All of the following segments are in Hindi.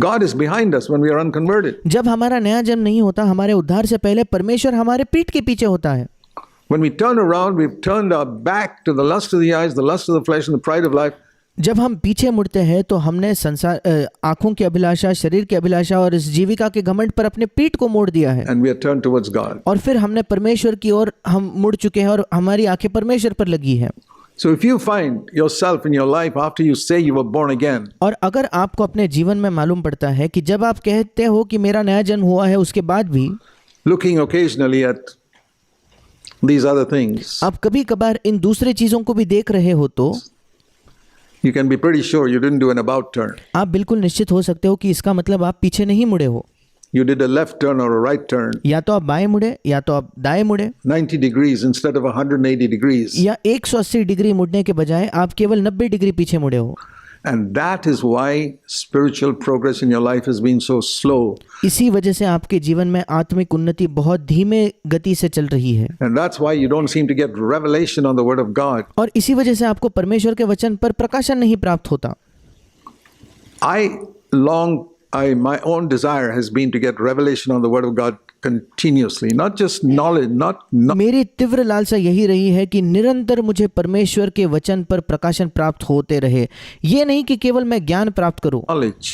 God is behind us when we are unconverted. जब हमारा नया जन्म नहीं होता, हमारे उद्धार से पहले परमेश्वर हमारे पीठ के पीछे होता है। When we turn around, we've turned our back to the lust of the eyes, the lust of the flesh, and the pride of life. जब हम पीछे मुड़ते हैं तो हमने संसार, आंखों की अभिलाषा, शरीर की अभिलाषा और इस जीविका के घमंड पर अपने पीठ को मोड़ दिया है। And we are turned towards God. और फिर हमने परमेश्वर की ओर हम मुड़ चुके हैं और हमारी आंखें परमेश्वर पर लगी हैं। So if you find yourself in your life after you say you were born again, और अगर आपको अपने जीवन में मालूम पड़ता है कि जब आप कहते हो कि मेरा नया जन्म हुआ है, उसके बाद भी looking occasionally at these other things, आप कभी कभार इन दूसरे चीजों को भी देख रहे हो, तो you can be pretty sure you didn't do an about turn. आप बिल्कुल निश्चित हो सकते हो कि इसका मतलब आप पीछे नहीं मुड़े हो। You did a left turn or a right turn, या तो आप बाएं मुड़े या तो आप दाएं मुड़े, 90 degrees instead of 180 degrees. या 180 डिग्री मुड़ने के बजाय आप केवल 90 डिग्री पीछे मुड़े हो। And that is why spiritual progress in your life has been so slow. इसी वजह से आपके जीवन में आत्मिक उन्नति बहुत धीमे गति से चल रही है। And that's why you don't seem to get revelation on the word of God. और इसी वजह से आपको परमेश्वर के वचन पर प्रकाशन नहीं प्राप्त होता। My own desire has been to get revelation on the word of God continuously, not just knowledge, मेरी तीव्र लालसा यही रही है कि निरंतर मुझे परमेश्वर के वचन पर प्रकाशन प्राप्त होते रहे। ये नहीं कि केवल मैं ज्ञान प्राप्त करूं, knowledge,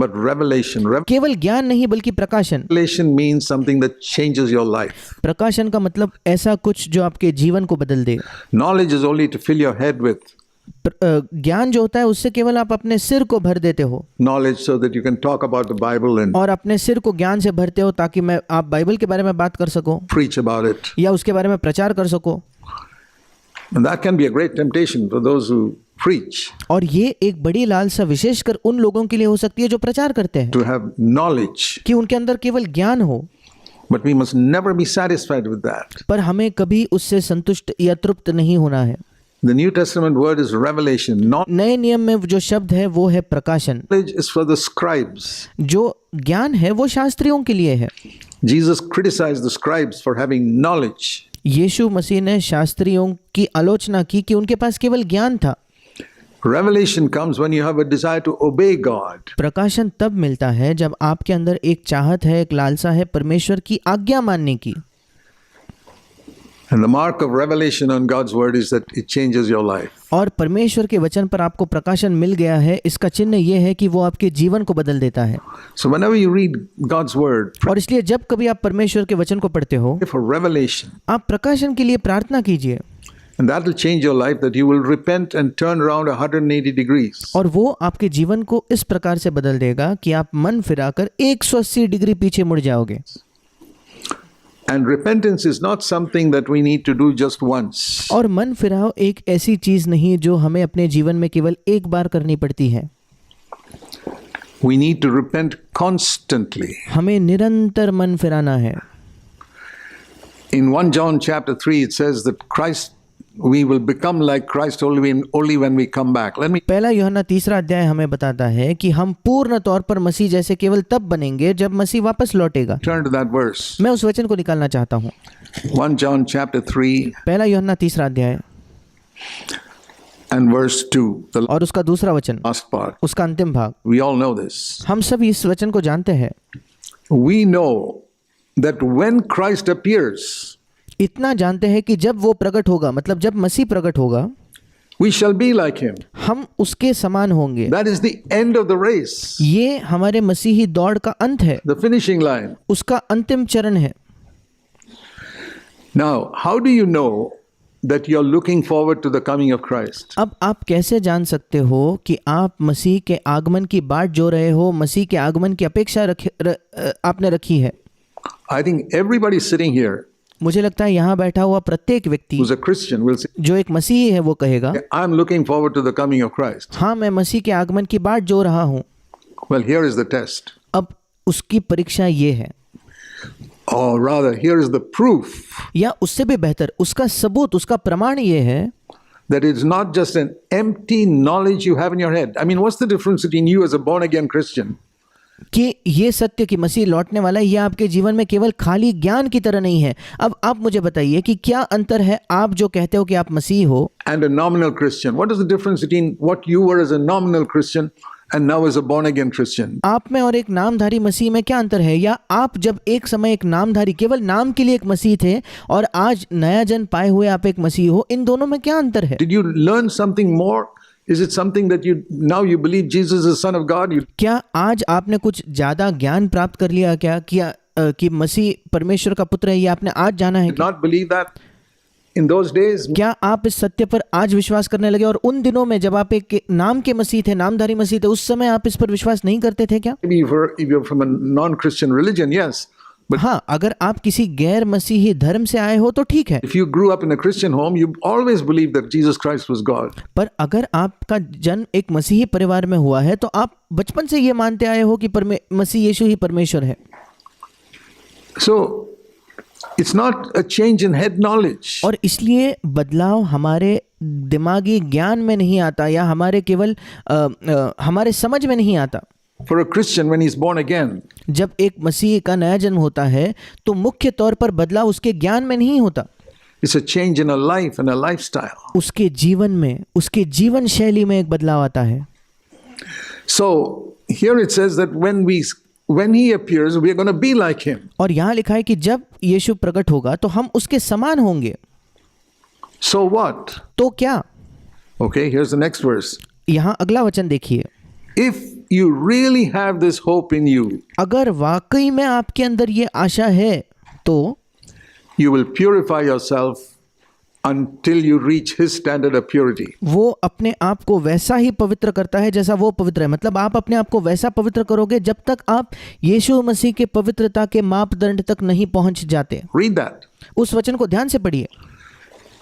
but revelation. केवल ज्ञान नहीं बल्कि प्रकाशन। Revelation means something that changes your life. प्रकाशन का मतलब ऐसा कुछ जो आपके जीवन को बदल दे। Knowledge is only to fill your head with ज्ञान जो होता है उससे केवल आप अपने सिर को भर देते हो, knowledge so that you can talk about the Bible and और अपने सिर को ज्ञान से भरते हो ताकि आप बाइबल के बारे में बात कर सको, preach about it. या उसके बारे में प्रचार कर सको। And that can be a great temptation for those who preach, और ये एक बड़ी लालसा विशेषकर उन लोगों के लिए हो सकती है जो प्रचार करते हैं, to have knowledge. कि उनके अंदर केवल ज्ञान हो। But we must never be satisfied with that. पर हमें कभी उससे संतुष्ट या तृप्त नहीं होना है। The New Testament word is revelation. नए नियम में जो शब्द है वो है प्रकाशन। Knowledge is for the scribes. जो ज्ञान है वो शास्त्रियों के लिए है। Jesus criticized the scribes for having knowledge. यीशु मसीह ने शास्त्रियों की आलोचना की कि उनके पास केवल ज्ञान था। Revelation comes when you have a desire to obey God. प्रकाशन तब मिलता है जब आपके अंदर एक चाहत है, एक लालसा है परमेश्वर की आज्ञा मानने की। And the mark of revelation on God's word is that it changes your life. और परमेश्वर के वचन पर आपको प्रकाशन मिल गया है, इसका चिन्ह यह है कि वो आपके जीवन को बदल देता है। So whenever you read God's word, और इसलिए जब कभी आप परमेश्वर के वचन को पढ़ते हो, pray for revelation. आप प्रकाशन के लिए प्रार्थना कीजिए। And that will change your life, that you will repent and turn around 180 degrees. और वो आपके जीवन को इस प्रकार से बदल देगा कि आप मन फिराकर 180 डिग्री पीछे मुड़ जाओगे। And repentance is not something that we need to do just once. और मन फिराव एक ऐसी चीज नहीं जो हमें अपने जीवन में केवल एक बार करनी पड़ती है। We need to repent constantly. हमें निरंतर मन फिराना है। In 1 John chapter 3 it says that we will become like Christ only when we come back. पहला यूहन्ना 3 अध्याय हमें बताता है कि हम पूर्ण तौर पर मसीह जैसे केवल तब बनेंगे जब मसीह वापस लौटेगा। Turn to that verse. मैं उस वचन को निकालना चाहता हूँ। 1 John chapter 3 पहला यूहन्ना 3 अध्याय and verse 2. और उसका दूसरा वचन, last part. उसका अंतिम भाग। We all know this. हम सब इस वचन को जानते हैं। We know that when Christ appears, इतना जानते हैं कि जब वो प्रकट होगा, मतलब जब मसीह प्रकट होगा, we shall be like him. हम उसके समान होंगे। That is the end of the race. ये हमारे मसीही दौड़ का अंत है, The finishing line. उसका अंतिम चरण है। Now, how do you know that you're looking forward to the coming of Christ? अब आप कैसे जान सकते हो कि आप मसीह के आगमन की बाट जो रहे हो, मसीह के आगमन की अपेक्षा आपने रखी है? I think everybody sitting here मुझे लगता है यहाँ बैठा हुआ प्रत्येक व्यक्ति who's a Christian will say, जो एक मसीही है वो कहेगा, I'm looking forward to the coming of Christ. हाँ, मैं मसीह के आगमन की बाट जो रहा हूँ। Well, here is the test. अब उसकी परीक्षा ये है, or rather, here is the proof या उससे भी बेहतर उसका सबूत, उसका प्रमाण ये है that it's not just an empty knowledge you have in your head. I mean, what's the difference between you as a born-again Christian? कि ये सत्य कि मसीह लौटने वाला है, ये आपके जीवन में केवल खाली ज्ञान की तरह नहीं है। अब आप मुझे बताइए कि क्या अंतर है आप जो कहते हो कि आप मसीह हो and a nominal Christian. What is the difference between what you were as a nominal Christian and now as a born again Christian. आप में और एक नामधारी मसीह में क्या अंतर है? या आप जब एक समय एक नामधारी केवल नाम के लिए एक मसीह थे और आज नया जन्म पाए हुए आप एक मसीह हो, इन दोनों में क्या अंतर है? Did you learn something more? Is it something that you believe Jesus is the Son of God? क्या आज आपने कुछ ज्यादा ज्ञान प्राप्त कर लिया क्या कि मसीह परमेश्वर का पुत्र है? ये आपने आज जाना है did not believe that in those days? क्या आप इस सत्य पर आज विश्वास करने लगे? और उन दिनों में जब आप एक नाम के मसीह थे, नामधारी मसीह थे, उस समय आप इस पर विश्वास नहीं करते थे क्या? Maybe if you're from a non-Christian religion, yes. But हाँ, अगर आप किसी गैर मसीही धर्म से आए हो तो ठीक है, if you grew up in a Christian home, you always believed that Jesus Christ was God. पर अगर आपका जन्म एक मसीही परिवार में हुआ है तो आप बचपन से ये मानते आए हो कि मसीह यीशु ही परमेश्वर है। So it's not a change in head knowledge. और इसलिए बदलाव हमारे दिमागी ज्ञान में नहीं आता या हमारे केवल हमारे समझ में नहीं आता। For a Christian, when he's born again, जब एक मसीह का नया जन्म होता है तो मुख्य तौर पर बदलाव उसके ज्ञान में नहीं होता, it's a change in a life and a lifestyle. उसके जीवन में, उसके जीवन शैली में एक बदलाव आता है। So here it says that when he appears, we are going to be like him. और यहाँ लिखा है कि जब यीशु प्रकट होगा तो हम उसके समान होंगे। So what? तो क्या? Okay, here's the next verse. यहाँ अगला वचन देखिए, If you really have this hope in you, अगर वाकई में आपके अंदर ये आशा है तो you will purify yourself until you reach his standard of purity. वो अपने आप को वैसा ही पवित्र करता है जैसा वो पवित्र है। मतलब आप अपने आप को वैसा पवित्र करोगे जब तक आप यीशु मसीह के पवित्रता के मापदंड तक नहीं पहुंच जाते। Read that. उस वचन को ध्यान से पढ़िए।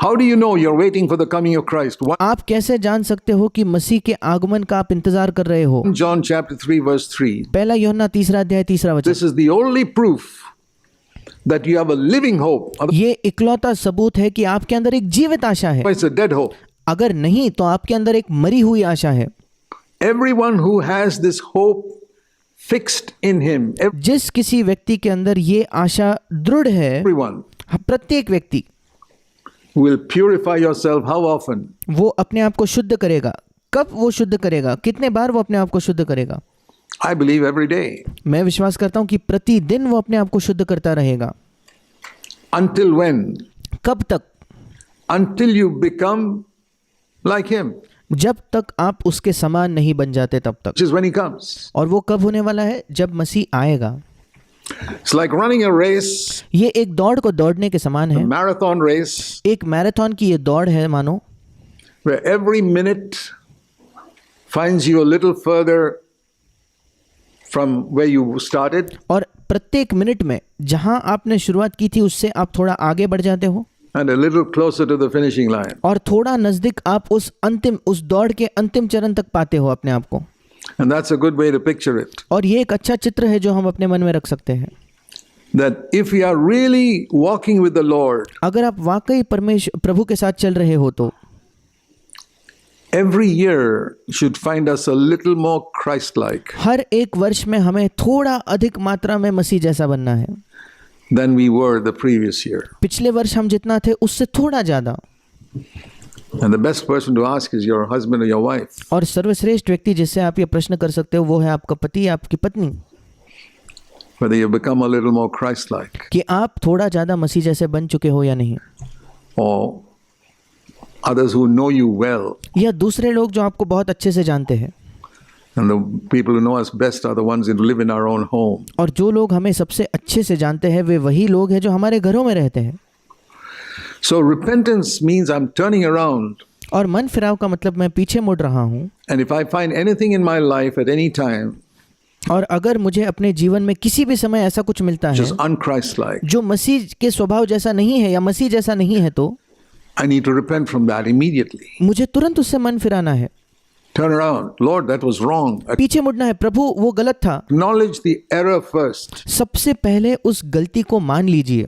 How do you know you're waiting for the coming of Christ? आप कैसे जान सकते हो कि मसीह के आगमन का आप इंतजार कर रहे हो? John chapter 3 verse 3. पहला यूहन्ना 3 अध्याय 3 वचन। This is the only proof that you have a living hope. ये इकलौता सबूत है कि आपके अंदर एक जीवित आशा है। Otherwise it's a dead hope. अगर नहीं तो आपके अंदर एक मरी हुई आशा है। Everyone who has this hope fixed in him, जिस किसी व्यक्ति के अंदर ये आशा दृढ़ है, everyone प्रत्येक व्यक्ति will purify yourself. How often? वो अपने आप को शुद्ध करेगा। कब वो शुद्ध करेगा? कितने बार वो अपने आप को शुद्ध करेगा? I believe every day. मैं विश्वास करता हूं कि प्रतिदिन वो अपने आप को शुद्ध करता रहेगा। Until when? कब तक? Until you become like him, जब तक आप उसके समान नहीं बन जाते तब तक। which is when he comes. और वो कब होने वाला है? जब मसीह आएगा। It's like running a race, ये एक दौड़ को दौड़ने के समान a है। marathon race, एक मैराथन की ये दौड़ है मानो, where every minute finds you a little further from where you started, और प्रत्येक मिनट में जहां आपने शुरुआत की थी उससे आप थोड़ा आगे बढ़ जाते हो and a little closer to the finishing line. और थोड़ा नजदीक आप उस दौड़ के अंतिम चरण तक पाते हो अपने आप को। And that's a good way to picture it. और ये एक अच्छा चित्र है जो हम अपने मन में रख सकते हैं। That if we are really walking with the Lord, अगर आप वाकई प्रभु के साथ चल रहे हो तो every year should find us a little more Christ-like हर एक वर्ष में हमें थोड़ा अधिक मात्रा में मसीह जैसा बनना है than we were the previous year. पिछले वर्ष हम जितना थे उससे थोड़ा ज्यादा। And the best person to ask is your husband or your wife. और सर्वश्रेष्ठ व्यक्ति जिससे आप ये प्रश्न कर सकते हो वो है आपका पति या आपकी पत्नी, Whether you become a little more Christ-like, कि आप थोड़ा ज्यादा मसीह जैसे बन चुके हो या नहीं, or others who know you well. या दूसरे लोग जो आपको बहुत अच्छे से जानते हैं। And the people who know us best are the ones who live in our own home. और जो लोग हमें सबसे अच्छे से जानते हैं वे वही लोग हैं जो हमारे घरों में रहते हैं। So repentance means I'm turning around. और मन फिराव का मतलब मैं पीछे मुड़ रहा हूँ। And if I find anything in my life at any time और अगर मुझे अपने जीवन में किसी भी समय ऐसा कुछ मिलता which है is unchrist-like, जो मसीह के स्वभाव जैसा नहीं है या मसीह जैसा नहीं है तो I need to repent from that immediately. मुझे तुरंत उससे मन फिराना है, Turn around. Lord, that was wrong. पीछे मुड़ना है। प्रभु वो गलत था। Acknowledge the error first. सबसे पहले उस गलती को मान लीजिए।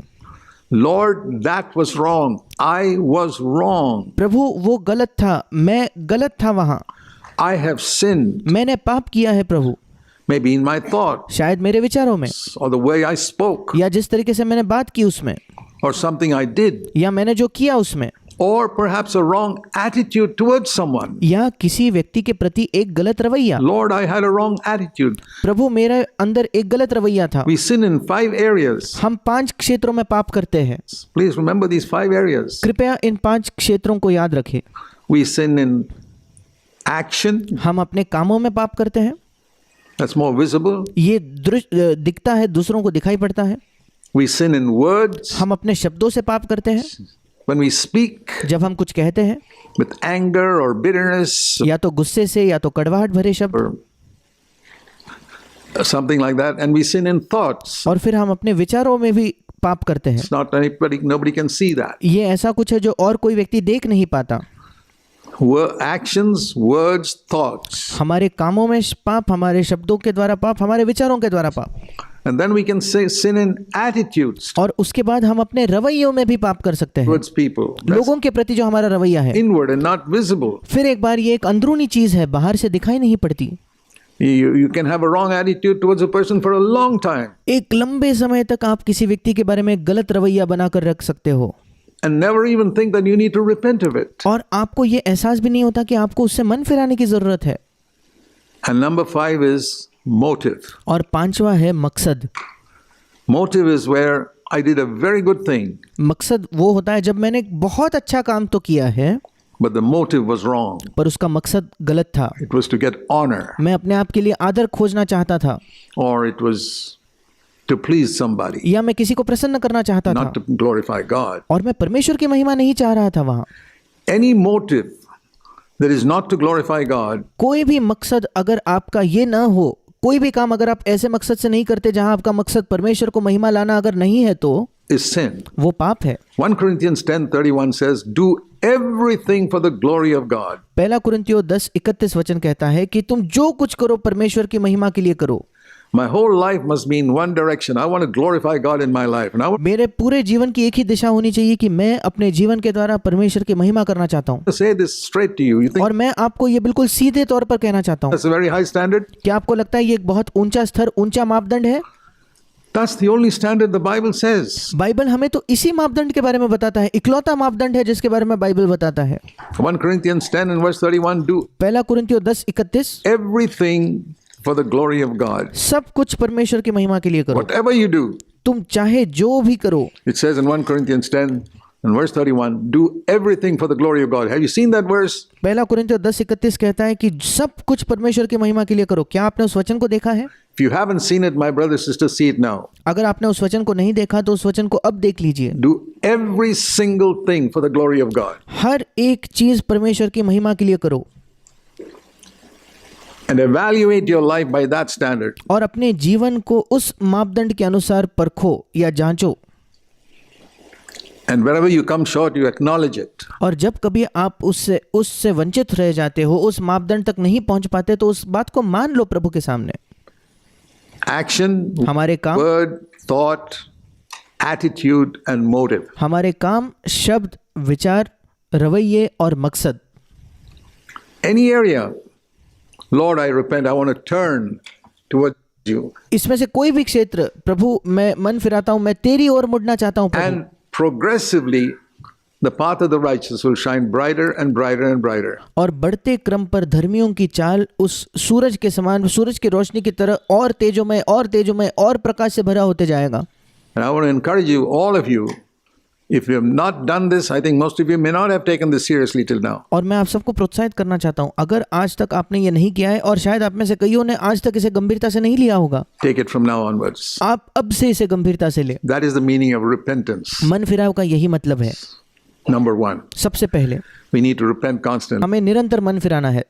Lord, that was wrong. I was wrong. प्रभु वो गलत था, मैं गलत था वहां, I have sinned. मैंने पाप किया है प्रभु, Maybe in my thought शायद मेरे विचारों में or the way I spoke या जिस तरीके से मैंने बात की उसमें or something I did. या मैंने जो किया उसमें। or perhaps a wrong attitude towards someone. या किसी व्यक्ति के प्रति एक गलत रवैया। Lord, I had a wrong attitude. प्रभु मेरे अंदर एक गलत रवैया था। We sin in 5 areas. हम 5 क्षेत्रों में पाप करते हैं। Please remember these 5 areas. कृपया इन 5 क्षेत्रों को याद रखें। We sin in action. हम अपने कामों में पाप करते हैं, That's more visible. ये दिखता है, दूसरों को दिखाई पड़ता है। We sin in words. हम अपने शब्दों से पाप करते हैं, When we speak जब हम कुछ कहते हैं, with anger or bitterness या तो गुस्से से या तो कड़वाहट भरे शब्द, or something like that. And we sin in thoughts. और फिर हम अपने विचारों में भी पाप करते हैं। It's not nobody can see that. ये ऐसा कुछ है जो और कोई व्यक्ति देख नहीं पाता। Actions, words, thoughts. हमारे कामों में पाप, हमारे शब्दों के द्वारा पाप, हमारे विचारों के द्वारा पाप। And then we can say sin in attitudes और उसके बाद हम अपने रवैयों में भी पाप कर सकते हैं, towards people. That's लोगों के प्रति जो हमारा रवैया है। inward and not visible. फिर एक बार ये एक अंदरूनी चीज है, बाहर से दिखाई नहीं पड़ती। You can have a wrong attitude towards a person for a long time एक लंबे समय तक आप किसी व्यक्ति के बारे में गलत रवैया बनाकर रख सकते हो, and never even think that you need to repent of it. और आपको ये एहसास भी नहीं होता कि आपको उससे मन फिराने की जरूरत है। And number 5 is motive. और 5वां है मकसद। Motive is where I did a very good thing, मकसद वो होता है जब मैंने एक बहुत अच्छा काम तो किया है, but the motive was wrong. पर उसका मकसद गलत था। It was to get honor, मैं अपने आप के लिए आदर खोजना चाहता था, or it was to please somebody, या मैं किसी को प्रसन्न करना चाहता था, not to glorify God. और मैं परमेश्वर की महिमा नहीं चाह रहा था वहां। Any motive that is not to glorify God कोई भी मकसद अगर आपका ये ना हो, कोई भी काम अगर आप ऐसे मकसद से नहीं करते जहां आपका मकसद परमेश्वर को महिमा लाना अगर नहीं है, तो is sin. वो पाप है। 1 Corinthians 10:31 says, do everything for the glory of God. पहला कुरिन्थियों 10:31 वचन कहता है कि तुम जो कुछ करो परमेश्वर की महिमा के लिए करो। My whole life must be in one direction. I want to glorify God in my life. And I want मेरे पूरे जीवन की एक ही दिशा होनी चाहिए कि मैं अपने जीवन के द्वारा परमेश्वर की महिमा करना चाहता हूँ। to say this straight to you. You think और मैं आपको ये बिल्कुल सीधे तौर पर कहना चाहता हूँ। that's a very high standard? क्या आपको लगता है ये एक बहुत ऊंचा स्तर, ऊंचा मापदंड है? That's the only standard the Bible says. Bible हमें तो इसी मापदंड के बारे में बताता है, इकलौता मापदंड है जिसके बारे में बाइबल बताता है। 1 Corinthians 10 and verse 31, do पहला कुरिन्थियों 10:31, everything for the glory of God. सब कुछ परमेश्वर की महिमा के लिए करो। Whatever you do, तुम चाहे जो भी करो। it says in 1 Corinthians 10 and verse 31, do everything for the glory of God. Have you seen that verse? पहला कुरिन्थियों 10:31 कहता है कि सब कुछ परमेश्वर की महिमा के लिए करो। क्या आपने उस वचन को देखा है? If you haven't seen it, my brothers, sisters, see it now. अगर आपने उस वचन को नहीं देखा तो उस वचन को अब देख लीजिए। Do every single thing for the glory of God. हर एक चीज परमेश्वर की महिमा के लिए करो, And evaluate your life by that standard. और अपने जीवन को उस मापदंड के अनुसार परखो या जांचो। And wherever you come short, you acknowledge it. और जब कभी आप उससे वंचित रह जाते हो, उस मापदंड तक नहीं पहुंच पाते, तो उस बात को मान लो प्रभु के सामने। Action, हमारे काम, word, thought, attitude, and motive. हमारे काम, शब्द, विचार, रवैये और मकसद। Any area, Lord, I repent. I want to turn towards you. इसमें से कोई भी क्षेत्र, प्रभु मैं मन फिराता हूं, मैं तेरी ओर मुड़ना चाहता हूं प्रभु। And progressively, the path of the righteous will shine brighter and brighter and brighter. और बढ़ते क्रम पर धर्मियों की चाल उस सूरज के समान, सूरज की रोशनी की तरह और तेजोमय और तेजोमय और प्रकाश से भरा होते जाएगा। And I want to encourage you, all of you, if you have not done this, I think most of you may not have taken this seriously till now. और मैं आप सबको प्रोत्साहित करना चाहता हूं, अगर आज तक आपने ये नहीं किया है और शायद आप में से कईयों ने आज तक इसे गंभीरता से नहीं लिया होगा, Take it from now onwards. आप अब से इसे गंभीरता से ले। That is the meaning of repentance. मन फिराव का यही मतलब है। Number 1, सबसे पहले we need to repent constantly. हमें निरंतर मन फिराना है।